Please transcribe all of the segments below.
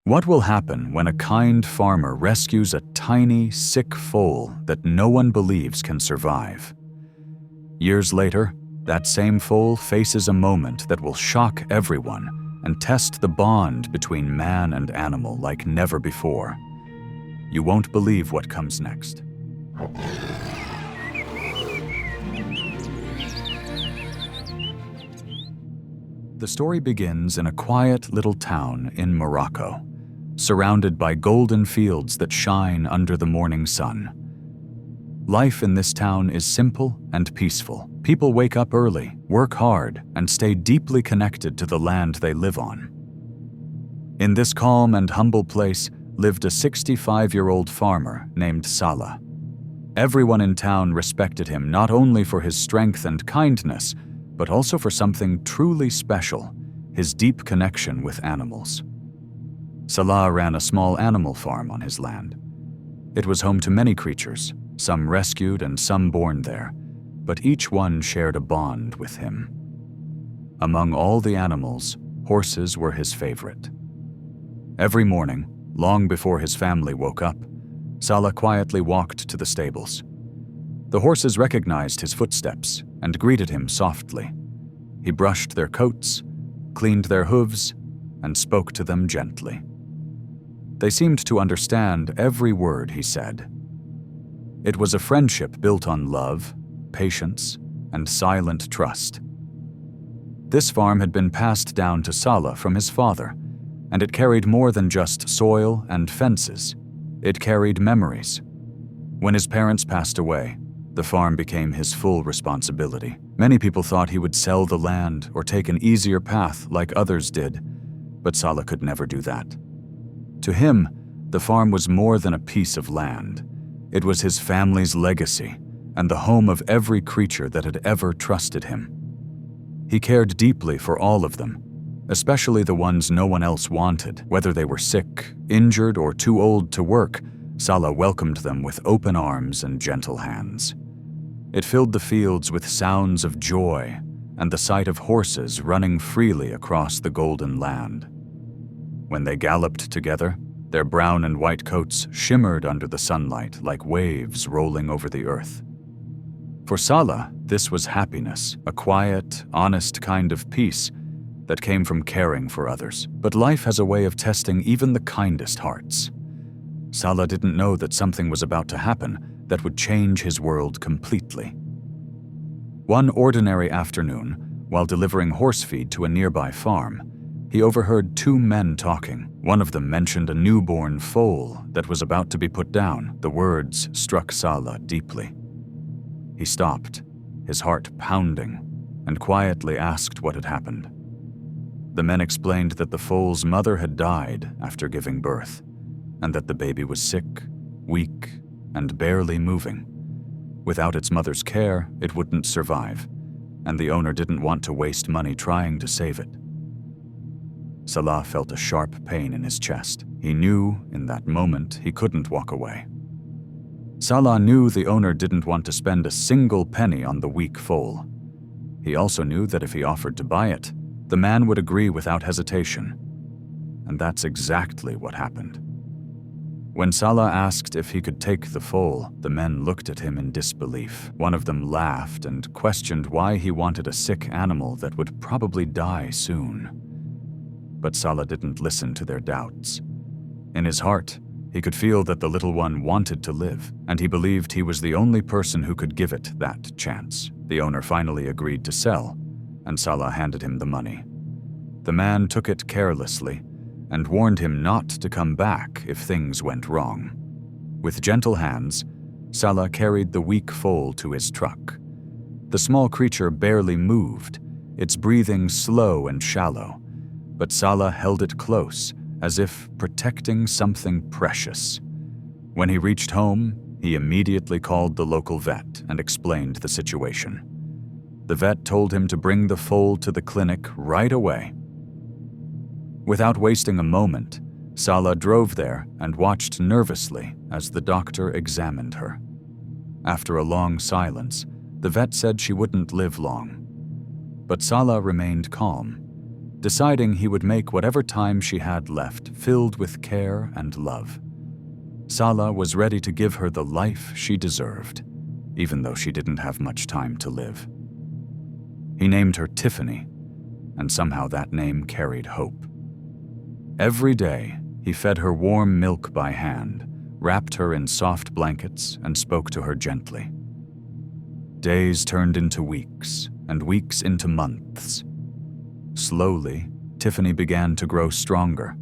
What will happen when a kind farmer rescues a tiny, sick foal that no one believes can survive? Years later, that same foal faces a moment that will shock everyone and test the bond between man and animal like never before. You won't believe what comes next. The story begins in a quiet little town in Morocco, surrounded by golden fields that shine under the morning sun. Life in this town is simple and peaceful. People wake up early, work hard, and stay deeply connected to the land they live on. In this calm and humble place lived a 65-year-old farmer named Salah. Everyone in town respected him not only for his strength and kindness, but also for something truly special, his deep connection with animals. Salah ran a small animal farm on his land. It was home to many creatures, some rescued and some born there, but each one shared a bond with him. Among all the animals, horses were his favorite. Every morning, long before his family woke up, Salah quietly walked to the stables. The horses recognized his footsteps and greeted him softly. He brushed their coats, cleaned their hooves, and spoke to them gently. They seemed to understand every word he said. It was a friendship built on love, patience, and silent trust. This farm had been passed down to Salah from his father, and it carried more than just soil and fences. It carried memories. When his parents passed away, the farm became his full responsibility. Many people thought he would sell the land or take an easier path like others did, but Salah could never do that. To him, the farm was more than a piece of land. It was his family's legacy and the home of every creature that had ever trusted him. He cared deeply for all of them, especially the ones no one else wanted. Whether they were sick, injured, or too old to work, Salah welcomed them with open arms and gentle hands. It filled the fields with sounds of joy and the sight of horses running freely across the golden land. When they galloped together, their brown and white coats shimmered under the sunlight like waves rolling over the earth. For Salah, this was happiness, a quiet, honest kind of peace that came from caring for others. But life has a way of testing even the kindest hearts. Salah didn't know that something was about to happen that would change his world completely. One ordinary afternoon, while delivering horse feed to a nearby farm, he overheard two men talking. One of them mentioned a newborn foal that was about to be put down. The words struck Salah deeply. He stopped, his heart pounding, and quietly asked what had happened. The men explained that the foal's mother had died after giving birth, and that the baby was sick, weak, and barely moving. Without its mother's care, it wouldn't survive, and the owner didn't want to waste money trying to save it. Salah felt a sharp pain in his chest. He knew, in that moment, he couldn't walk away. Salah knew the owner didn't want to spend a single penny on the weak foal. He also knew that if he offered to buy it, the man would agree without hesitation. And that's exactly what happened. When Salah asked if he could take the foal, the men looked at him in disbelief. One of them laughed and questioned why he wanted a sick animal that would probably die soon. But Salah didn't listen to their doubts. In his heart, he could feel that the little one wanted to live, and he believed he was the only person who could give it that chance. The owner finally agreed to sell, and Salah handed him the money. The man took it carelessly and warned him not to come back if things went wrong. With gentle hands, Salah carried the weak foal to his truck. The small creature barely moved, its breathing slow and shallow, but Salah held it close, as if protecting something precious. When he reached home, he immediately called the local vet and explained the situation. The vet told him to bring the foal to the clinic right away. Without wasting a moment, Salah drove there and watched nervously as the doctor examined her. After a long silence, the vet said she wouldn't live long. But Salah remained calm. deciding he would make whatever time she had left filled with care and love. Salah was ready to give her the life she deserved, even though she didn't have much time to live. He named her Tiffany, and somehow that name carried hope. Every day, he fed her warm milk by hand, wrapped her in soft blankets, and spoke to her gently. Days turned into weeks, and weeks into months. Slowly, Tiffany began to grow stronger.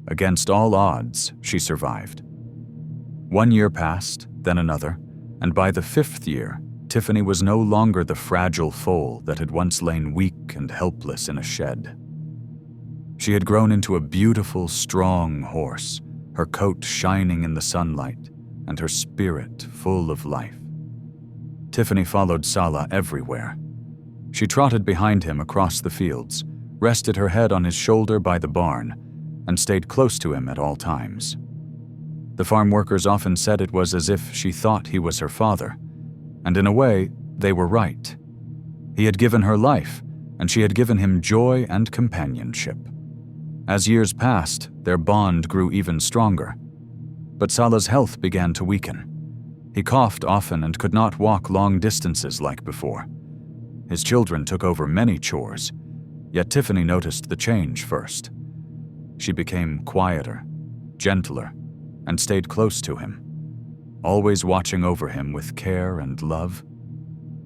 Against all odds, she survived. 1 year passed, then another, and by the 5th year, Tiffany was no longer the fragile foal that had once lain weak and helpless in a shed. She had grown into a beautiful, strong horse, her coat shining in the sunlight, and her spirit full of life. Tiffany followed Salah everywhere. She trotted behind him across the fields, rested her head on his shoulder by the barn, and stayed close to him at all times. The farm workers often said it was as if she thought he was her father, and in a way, they were right. He had given her life, and she had given him joy and companionship. As years passed, their bond grew even stronger. But Salah's health began to weaken. He coughed often and could not walk long distances like before. His children took over many chores, yet Tiffany noticed the change first. She became quieter, gentler, and stayed close to him, always watching over him with care and love.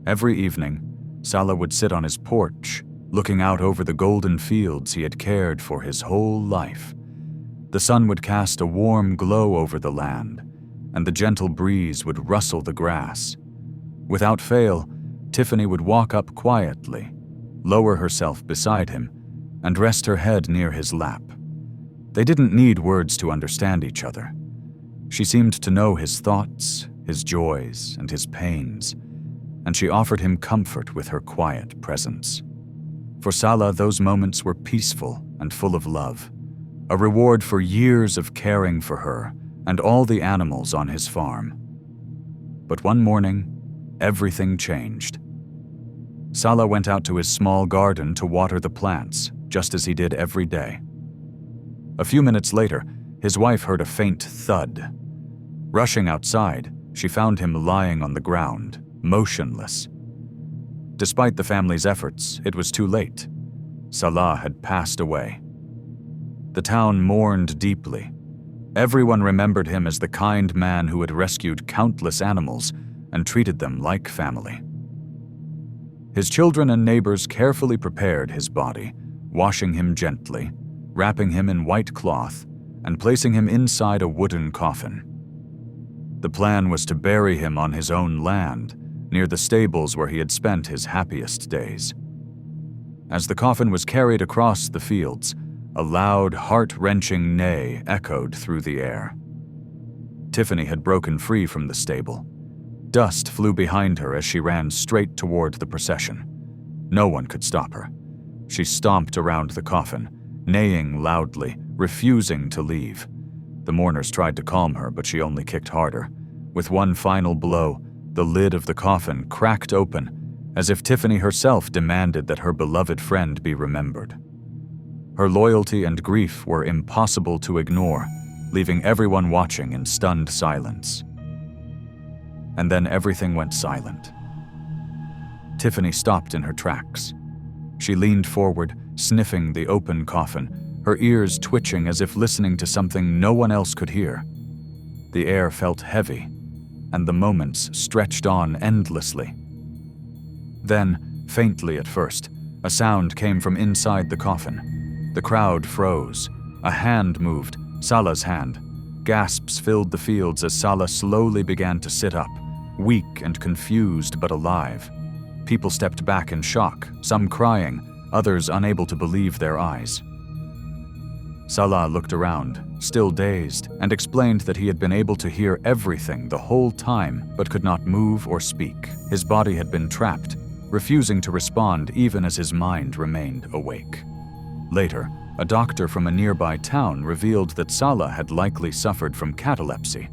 Every evening, Salah would sit on his porch, looking out over the golden fields he had cared for his whole life. The sun would cast a warm glow over the land, and the gentle breeze would rustle the grass. Without fail, Tiffany would walk up quietly, lower herself beside him, and rest her head near his lap. They didn't need words to understand each other. She seemed to know his thoughts, his joys, and his pains, and she offered him comfort with her quiet presence. For Salah, those moments were peaceful and full of love, a reward for years of caring for her and all the animals on his farm. But one morning, everything changed. Salah went out to his small garden to water the plants, just as he did every day. A few minutes later, his wife heard a faint thud. Rushing outside, she found him lying on the ground, motionless. Despite the family's efforts, it was too late. Salah had passed away. The town mourned deeply. Everyone remembered him as the kind man who had rescued countless animals and treated them like family. His children and neighbors carefully prepared his body, washing him gently, wrapping him in white cloth, and placing him inside a wooden coffin. The plan was to bury him on his own land, near the stables where he had spent his happiest days. As the coffin was carried across the fields, a loud, heart-wrenching neigh echoed through the air. Tiffany had broken free from the stable. Dust flew behind her as she ran straight toward the procession. No one could stop her. She stomped around the coffin, neighing loudly, refusing to leave. The mourners tried to calm her, but she only kicked harder. With one final blow, the lid of the coffin cracked open, as if Tiffany herself demanded that her beloved friend be remembered. Her loyalty and grief were impossible to ignore, leaving everyone watching in stunned silence. And then everything went silent. Tiffany stopped in her tracks. She leaned forward, sniffing the open coffin, her ears twitching as if listening to something no one else could hear. The air felt heavy, and the moments stretched on endlessly. Then, faintly at first, a sound came from inside the coffin. The crowd froze. A hand moved, Salah's hand. Gasps filled the fields as Salah slowly began to sit up, weak and confused but alive. People stepped back in shock, some crying, others unable to believe their eyes. Salah looked around, still dazed, and explained that he had been able to hear everything the whole time but could not move or speak. His body had been trapped, refusing to respond even as his mind remained awake. Later, a doctor from a nearby town revealed that Salah had likely suffered from catalepsy,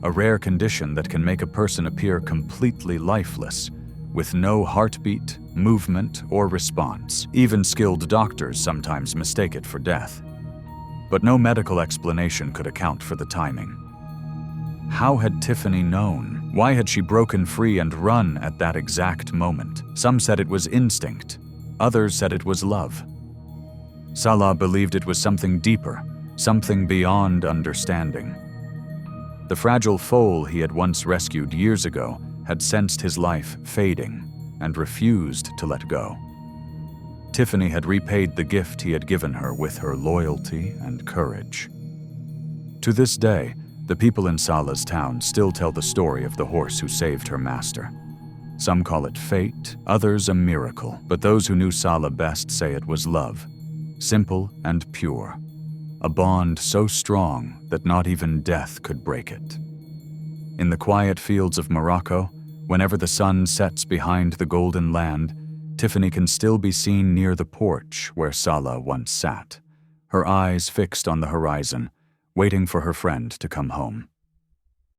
a rare condition that can make a person appear completely lifeless, with no heartbeat, movement, or response. Even skilled doctors sometimes mistake it for death. But no medical explanation could account for the timing. How had Tiffany known? Why had she broken free and run at that exact moment? Some said it was instinct. Others said it was love. Salah believed it was something deeper, something beyond understanding. The fragile foal he had once rescued years ago had sensed his life fading and refused to let go. Tiffany had repaid the gift he had given her with her loyalty and courage. To this day, the people in Salah's town still tell the story of the horse who saved her master. Some call it fate, others a miracle, but those who knew Salah best say it was love, simple and pure, a bond so strong that not even death could break it. In the quiet fields of Morocco, whenever the sun sets behind the golden land, Tiffany can still be seen near the porch where Salah once sat, her eyes fixed on the horizon, waiting for her friend to come home.